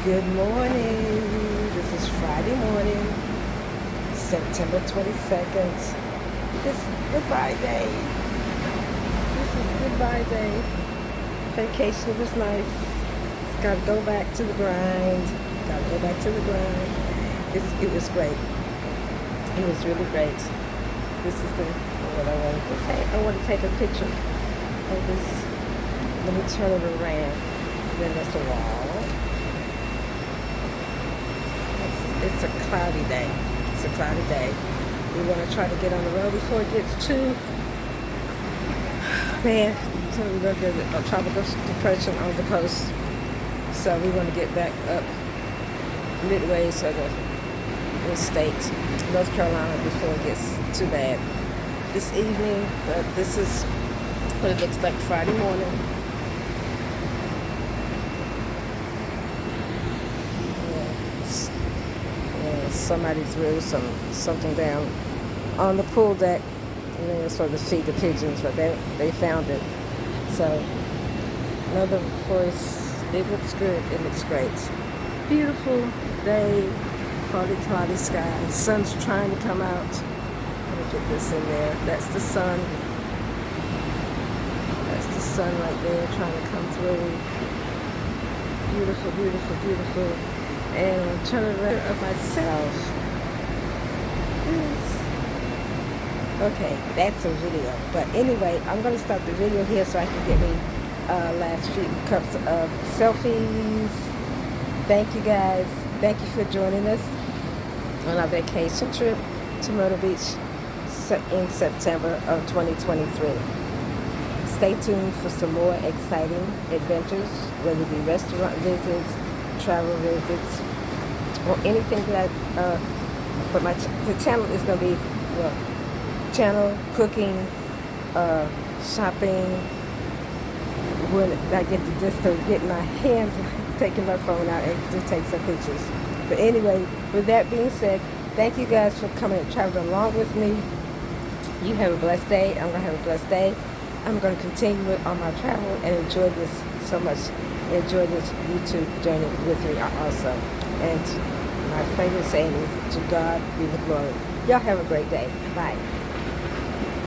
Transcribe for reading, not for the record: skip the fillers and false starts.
Good morning. This is Friday morning, September 22nd. It's goodbye day. This is goodbye day. Vacation was nice. Gotta go back to the grind. Gotta go back to the grind. It was great. It was really great. This is what I wanted to say. I want to take a picture of this. Let me turn it around. Then there's the wall. It's a cloudy day. It's a cloudy day. We want to try to get on the road before it gets too bad. So we're going to get a tropical depression on the coast. So we want to get back up midway to the state, North Carolina, before it gets too bad. This evening, this is what it looks like Friday morning. Somebody threw something down on the pool deck, and they were supposed to feed the pigeons, but they found it. So another voice. It looks good. It looks great. Beautiful day. Cloudy sky. Sun's trying to come out. Let me get this in there. That's the sun. That's the sun right there trying to come through. Beautiful, beautiful, beautiful. And I'll turn it around of myself. Yes. Okay, that's a video. But anyway, I'm going to stop the video here so I can get me last few cups of selfies. Thank you guys. Thank you for joining us on our vacation trip to Myrtle Beach in September of 2023. Stay tuned for some more exciting adventures, whether it be restaurant visits, travel visits, or anything that but the channel is going to be channel cooking, shopping, when I get to just get my hands taking my phone out and to take some pictures. But anyway, with that being said, thank you guys for coming and traveling along with me. You have a blessed day. I'm going to have a blessed day. I'm going to continue on my travel and enjoy this so much. Enjoy this YouTube journey with me also. And my favorite saying is, to God be the glory. Y'all have a great day. Bye.